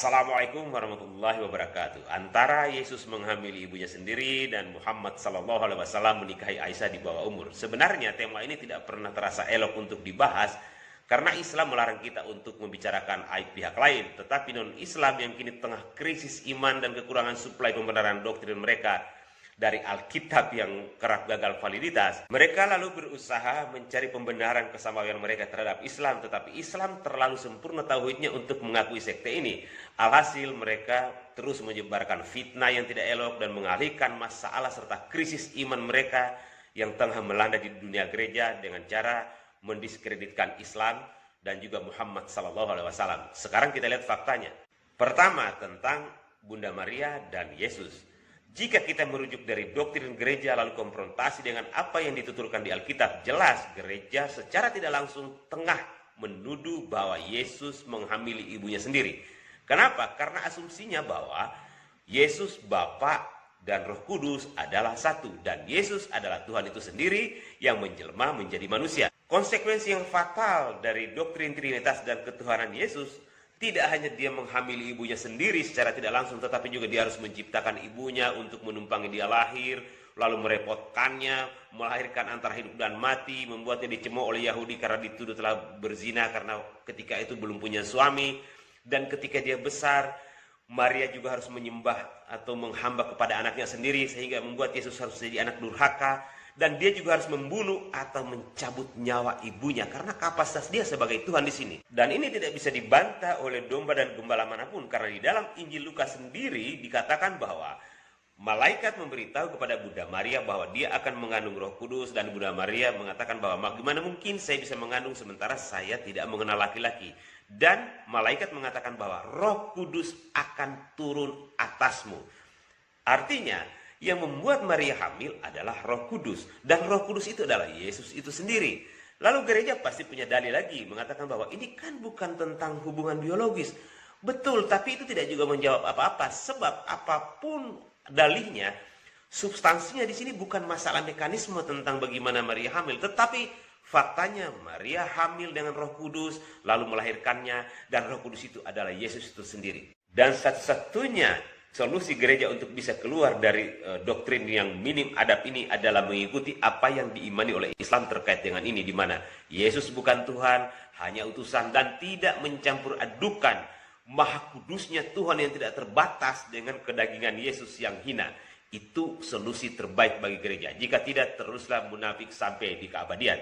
Assalamualaikum warahmatullahi wabarakatuh. Antara Yesus menghamili ibunya sendiri dan Muhammad sallallahu alaihi wasallam menikahi Aisyah di bawah umur. Sebenarnya tema ini tidak pernah terasa elok untuk dibahas karena Islam melarang kita untuk membicarakan aib pihak lain. Tetapi non-Islam yang kini tengah krisis iman dan kekurangan suplai pembenaran doktrin mereka dari Alkitab yang kerap gagal validitas, mereka lalu berusaha mencari pembenaran kesamaan mereka terhadap Islam, tetapi Islam terlalu sempurna tauhidnya untuk mengakui sekte ini. Alhasil mereka terus menyebarkan fitnah yang tidak elok dan mengalihkan masalah serta krisis iman mereka yang tengah melanda di dunia gereja dengan cara mendiskreditkan Islam dan juga Muhammad sallallahu alaihi wasallam. Sekarang kita lihat faktanya. Pertama, tentang Bunda Maria dan Yesus. Jika kita merujuk dari doktrin gereja lalu konfrontasi dengan apa yang dituturkan di Alkitab, jelas gereja secara tidak langsung tengah menuduh bahwa Yesus menghamili ibunya sendiri. Kenapa? Karena asumsinya bahwa Yesus Bapa dan Roh Kudus adalah satu, dan Yesus adalah Tuhan itu sendiri yang menjelma menjadi manusia. Konsekuensi yang fatal dari doktrin Trinitas dan ketuhanan Yesus, tidak hanya dia menghamili ibunya sendiri secara tidak langsung, tetapi juga dia harus menciptakan ibunya untuk menumpangi dia lahir, lalu merepotkannya, melahirkan antara hidup dan mati, membuatnya dicemooh oleh Yahudi karena dituduh telah berzina karena ketika itu belum punya suami. Dan ketika dia besar, Maria juga harus menyembah atau menghamba kepada anaknya sendiri, sehingga membuat Yesus harus jadi anak durhaka. Dan dia juga harus membunuh atau mencabut nyawa ibunya karena kapasitas dia sebagai Tuhan di sini. Dan ini tidak bisa dibantah oleh domba dan gembala manapun, karena di dalam Injil Lukas sendiri dikatakan bahwa malaikat memberitahu kepada Bunda Maria bahwa dia akan mengandung Roh Kudus, dan Bunda Maria mengatakan bahwa bagaimana mungkin saya bisa mengandung sementara saya tidak mengenal laki-laki. Dan malaikat mengatakan bahwa Roh Kudus akan turun atasmu. Artinya yang membuat Maria hamil adalah Roh Kudus, dan Roh Kudus itu adalah Yesus itu sendiri. Lalu gereja pasti punya dalil lagi mengatakan bahwa ini kan bukan tentang hubungan biologis. Betul, tapi itu tidak juga menjawab apa-apa, sebab apapun dalihnya, substansinya di sini bukan masalah mekanisme tentang bagaimana Maria hamil, tetapi faktanya Maria hamil dengan Roh Kudus lalu melahirkannya, dan Roh Kudus itu adalah Yesus itu sendiri. Dan satu-satunya solusi gereja untuk bisa keluar dari doktrin yang minim adab ini adalah mengikuti apa yang diimani oleh Islam terkait dengan ini, di mana Yesus bukan Tuhan, hanya utusan, dan tidak mencampur adukan maha kudusnya Tuhan yang tidak terbatas dengan kedagingan Yesus yang hina. Itu solusi terbaik bagi gereja. Jika tidak, teruslah munafik sampai di keabadian.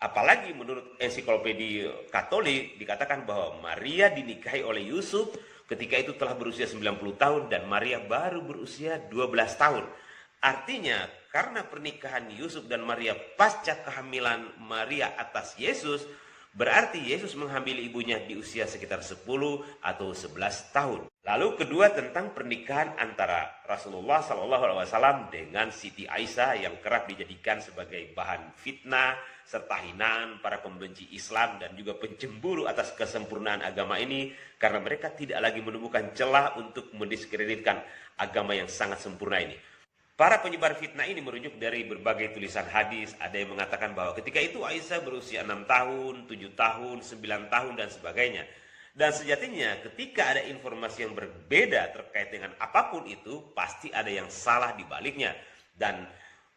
Apalagi menurut ensiklopedia Katolik dikatakan bahwa Maria dinikahi oleh Yusuf ketika itu telah berusia 90 tahun dan Maria baru berusia 12 tahun. Artinya karena pernikahan Yusuf dan Maria pasca kehamilan Maria atas Yesus, berarti Yesus menghamili ibunya di usia sekitar 10 atau 11 tahun. Lalu kedua, tentang pernikahan antara Rasulullah SAW dengan Siti Aisyah yang kerap dijadikan sebagai bahan fitnah serta hinaan para pembenci Islam dan juga pencemburu atas kesempurnaan agama ini, karena mereka tidak lagi menemukan celah untuk mendiskreditkan agama yang sangat sempurna ini. Para penyebar fitnah ini merujuk dari berbagai tulisan hadis. Ada yang mengatakan bahwa ketika itu Aisyah berusia 6 tahun, 7 tahun, 9 tahun dan sebagainya. Dan sejatinya ketika ada informasi yang berbeda terkait dengan apapun itu, pasti ada yang salah di baliknya dan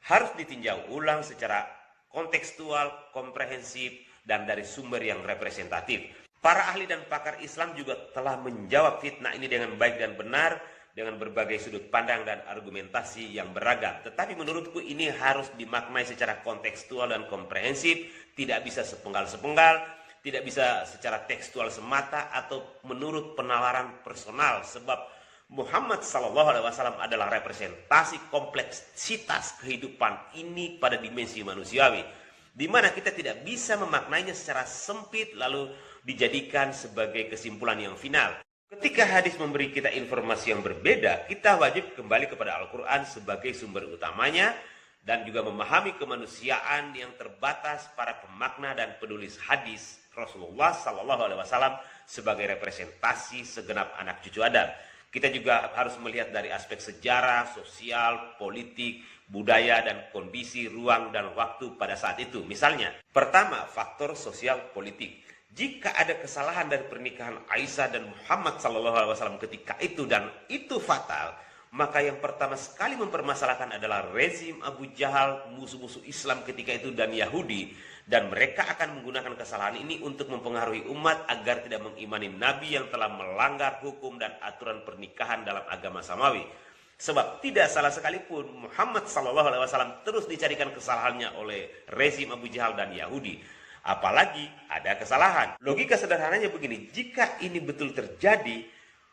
harus ditinjau ulang secara kontekstual, komprehensif, dan dari sumber yang representatif. Para ahli dan pakar Islam juga telah menjawab fitnah ini dengan baik dan benar, dengan berbagai sudut pandang dan argumentasi yang beragam. Tetapi menurutku ini harus dimaknai secara kontekstual dan komprehensif, tidak bisa sepenggal-sepenggal, tidak bisa secara tekstual semata atau menurut penalaran personal, sebab Muhammad SAW adalah representasi kompleksitas kehidupan ini pada dimensi manusiawi, di mana kita tidak bisa memaknainya secara sempit lalu dijadikan sebagai kesimpulan yang final. Ketika hadis memberi kita informasi yang berbeda, kita wajib kembali kepada Al-Quran sebagai sumber utamanya dan juga memahami kemanusiaan yang terbatas para pemakna dan penulis hadis Rasulullah SAW sebagai representasi segenap anak cucu Adam. Kita juga harus melihat dari aspek sejarah, sosial, politik, budaya, dan kondisi ruang dan waktu pada saat itu. Misalnya, pertama, faktor sosial politik. Jika ada kesalahan dari pernikahan Aisyah dan Muhammad SAW ketika itu dan itu fatal, maka yang pertama sekali mempermasalahkan adalah rezim Abu Jahal, musuh-musuh Islam ketika itu dan Yahudi, dan mereka akan menggunakan kesalahan ini untuk mempengaruhi umat agar tidak mengimani Nabi yang telah melanggar hukum dan aturan pernikahan dalam agama samawi. Sebab tidak salah sekalipun Muhammad SAW terus dicarikan kesalahannya oleh rezim Abu Jahal dan Yahudi. Apalagi ada kesalahan. Logika sederhananya begini, jika ini betul terjadi,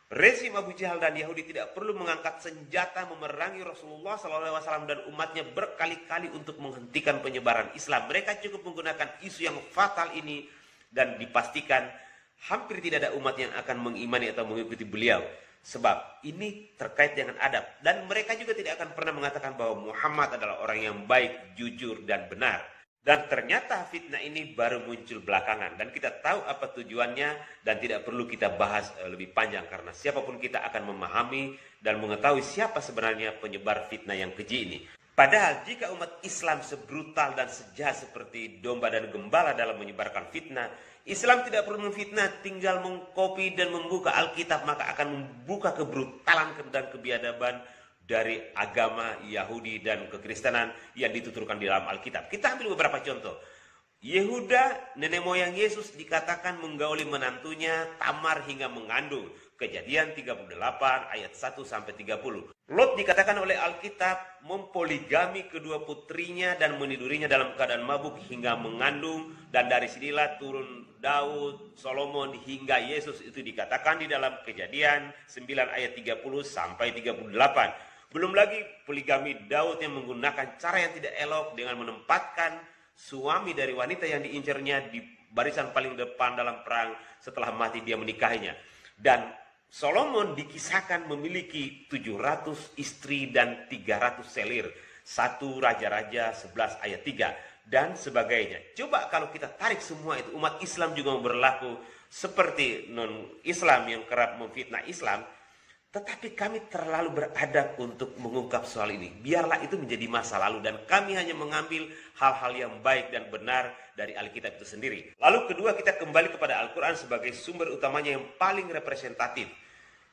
rezim Abu Jahal dan Yahudi tidak perlu mengangkat senjata memerangi Rasulullah SAW dan umatnya berkali-kali untuk menghentikan penyebaran Islam. Mereka cukup menggunakan isu yang fatal ini dan dipastikan hampir tidak ada umat yang akan mengimani atau mengikuti beliau. Sebab ini terkait dengan adab. Dan mereka juga tidak akan pernah mengatakan bahwa Muhammad adalah orang yang baik, jujur, dan benar. Dan ternyata fitnah ini baru muncul belakangan. Dan kita tahu apa tujuannya dan tidak perlu kita bahas lebih panjang. Karena siapapun kita akan memahami dan mengetahui siapa sebenarnya penyebar fitnah yang keji ini. Padahal jika umat Islam sebrutal dan sejahat seperti domba dan gembala dalam menyebarkan fitnah, Islam tidak perlu memfitnah, tinggal mengkopi dan membuka Alkitab, maka akan membuka kebrutalan dan kebiadaban dari agama Yahudi dan kekristenan yang dituturkan di dalam Alkitab. Kita ambil beberapa contoh. Yehuda, nenek moyang Yesus, dikatakan menggauli menantunya Tamar hingga mengandung. Kejadian 38 ayat 1-30. Lot dikatakan oleh Alkitab mempoligami kedua putrinya dan menidurinya dalam keadaan mabuk hingga mengandung. Dan dari sinilah turun Daud, Solomon hingga Yesus, itu dikatakan di dalam Kejadian 9 ayat 30-38. Belum lagi poligami Daud yang menggunakan cara yang tidak elok dengan menempatkan suami dari wanita yang diincarnya di barisan paling depan dalam perang setelah mati dia menikahinya. Dan Solomon dikisahkan memiliki 700 istri dan 300 selir. 1 Raja-Raja 11 ayat 3 dan sebagainya. Coba kalau kita tarik semua itu, umat Islam juga berlaku seperti non-Islam yang kerap memfitnah Islam. Tetapi kami terlalu beradab untuk mengungkap soal ini. Biarlah itu menjadi masa lalu dan kami hanya mengambil hal-hal yang baik dan benar dari Alkitab itu sendiri. Lalu kedua, kita kembali kepada Al-Quran sebagai sumber utamanya yang paling representatif.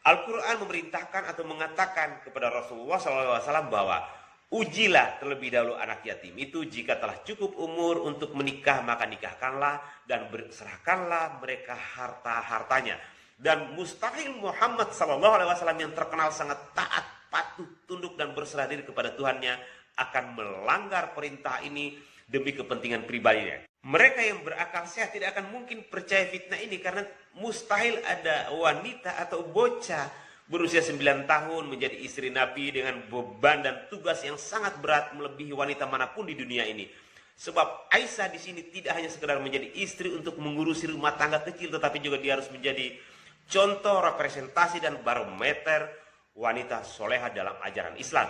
Al-Quran memerintahkan atau mengatakan kepada Rasulullah SAW bahwa ujilah terlebih dahulu anak yatim itu, jika telah cukup umur untuk menikah maka nikahkanlah dan berserahkanlah mereka harta-hartanya. Dan mustahil Muhammad SAW yang terkenal sangat taat, patuh, tunduk dan berserah diri kepada Tuhannya akan melanggar perintah ini demi kepentingan pribadinya. Mereka yang berakal sehat tidak akan mungkin percaya fitnah ini karena mustahil ada wanita atau bocah berusia 9 tahun menjadi istri Nabi dengan beban dan tugas yang sangat berat melebihi wanita manapun di dunia ini. Sebab Aisyah di sini tidak hanya sekedar menjadi istri untuk mengurusi rumah tangga kecil, tetapi juga dia harus menjadi contoh, representasi, dan barometer wanita soleha dalam ajaran Islam.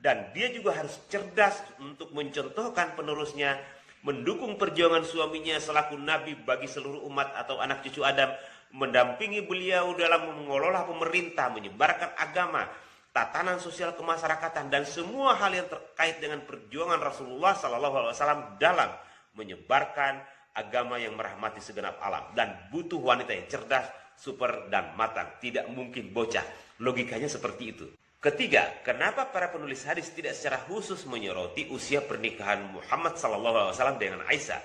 Dan dia juga harus cerdas untuk mencontohkan penerusnya, mendukung perjuangan suaminya selaku nabi bagi seluruh umat atau anak cucu Adam, mendampingi beliau dalam mengelola pemerintah, menyebarkan agama, tatanan sosial kemasyarakatan, dan semua hal yang terkait dengan perjuangan Rasulullah SAW dalam menyebarkan agama yang merahmati segenap alam. Dan butuh wanita yang cerdas, super, dan matang. Tidak mungkin bocah. Logikanya seperti itu. Ketiga, kenapa para penulis hadis tidak secara khusus menyoroti usia pernikahan Muhammad SAW dengan Aisyah?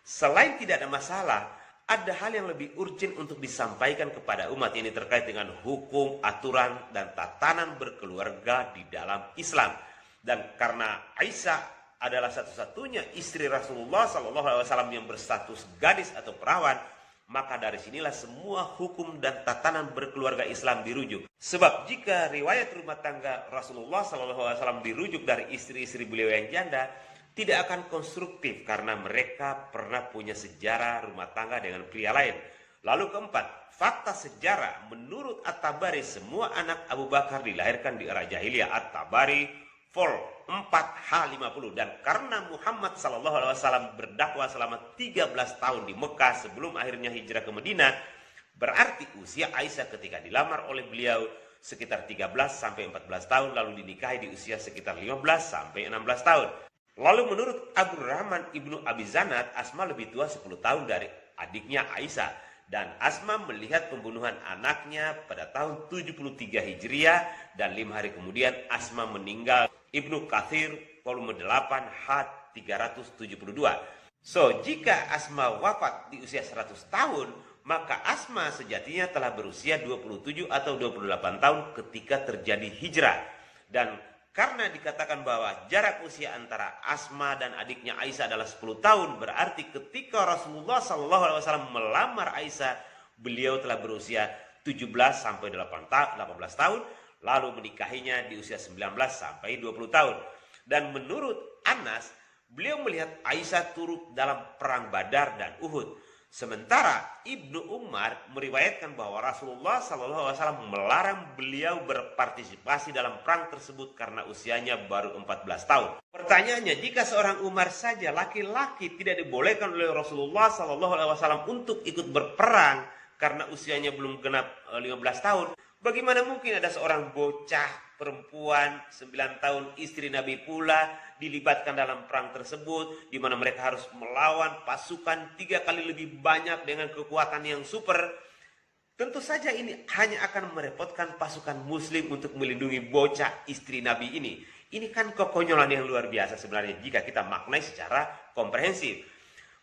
Selain tidak ada masalah, ada hal yang lebih urgent untuk disampaikan kepada umat ini terkait dengan hukum, aturan, dan tatanan berkeluarga di dalam Islam. Dan karena Aisyah adalah satu-satunya istri Rasulullah SAW yang berstatus gadis atau perawan, maka dari sinilah semua hukum dan tatanan berkeluarga Islam dirujuk. Sebab jika riwayat rumah tangga Rasulullah SAW dirujuk dari istri-istri beliau yang janda, tidak akan konstruktif karena mereka pernah punya sejarah rumah tangga dengan pria lain. Lalu keempat, fakta sejarah menurut At-Tabari semua anak Abu Bakar dilahirkan di era jahiliyah. At-Tabari vol 4H50. Dan karena Muhammad SAW berdakwah selama 13 tahun di Mekah sebelum akhirnya hijrah ke Madinah, berarti usia Aisyah ketika dilamar oleh beliau sekitar 13-14 tahun, lalu dinikahi di usia sekitar 15-16 tahun. Lalu menurut Abdurrahman ibnu Abi Zanad, Asma lebih tua 10 tahun dari adiknya Aisyah. Dan Asma melihat pembunuhan anaknya pada tahun 73 Hijriah dan 5 hari kemudian Asma meninggal. Ibnu Katsir volume 8 H372. So, jika Asma wafat di usia 100 tahun, maka Asma sejatinya telah berusia 27 atau 28 tahun ketika terjadi hijrah. Dan karena dikatakan bahwa jarak usia antara Asma dan adiknya Aisyah adalah 10 tahun, berarti ketika Rasulullah SAW melamar Aisyah, beliau telah berusia 17 sampai 18 tahun, lalu menikahinya di usia 19 sampai 20 tahun. Dan menurut Anas, beliau melihat Aisyah turut dalam perang Badar dan Uhud. Sementara Ibnu Umar meriwayatkan bahwa Rasulullah SAW melarang beliau berpartisipasi dalam perang tersebut karena usianya baru 14 tahun. Pertanyaannya, jika seorang Umar saja laki-laki tidak dibolehkan oleh Rasulullah SAW untuk ikut berperang karena usianya belum genap 15 tahun, bagaimana mungkin ada seorang bocah perempuan 9 tahun istri Nabi pula dilibatkan dalam perang tersebut, di mana mereka harus melawan pasukan 3 kali lebih banyak dengan kekuatan yang super. Tentu saja ini hanya akan merepotkan pasukan muslim untuk melindungi bocah istri Nabi ini. Ini kan kekonyolan yang luar biasa sebenarnya jika kita maknai secara komprehensif.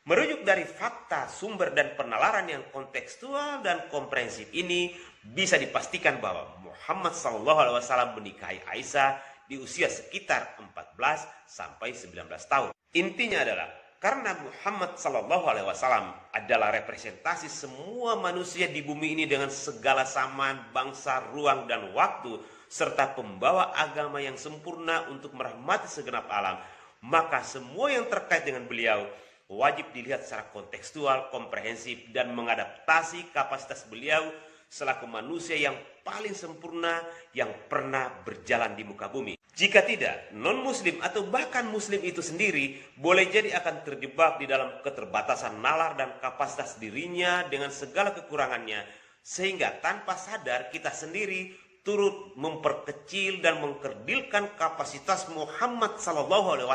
Merujuk dari fakta, sumber, dan penalaran yang kontekstual dan komprehensif ini, bisa dipastikan bahwa Muhammad SAW menikahi Aisyah di usia sekitar 14 sampai 19 tahun. Intinya adalah, karena Muhammad SAW adalah representasi semua manusia di bumi ini dengan segala samaan, bangsa, ruang, dan waktu, serta pembawa agama yang sempurna untuk merahmati segenap alam, maka semua yang terkait dengan beliau wajib dilihat secara kontekstual, komprehensif, dan mengadaptasi kapasitas beliau selaku manusia yang paling sempurna yang pernah berjalan di muka bumi. Jika tidak, non-muslim atau bahkan muslim itu sendiri boleh jadi akan terjebak di dalam keterbatasan nalar dan kapasitas dirinya dengan segala kekurangannya, sehingga tanpa sadar kita sendiri turut memperkecil dan mengkerdilkan kapasitas Muhammad SAW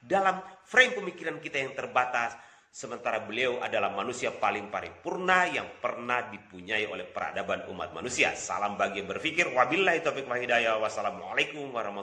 dalam frame pemikiran kita yang terbatas, sementara beliau adalah manusia paling paripurna yang pernah dipunyai oleh peradaban umat manusia. Salam bagi yang berpikir. Wabillahi taufiq wal hidayah. Wassalamualaikum warahmatullahi wabarakatuh.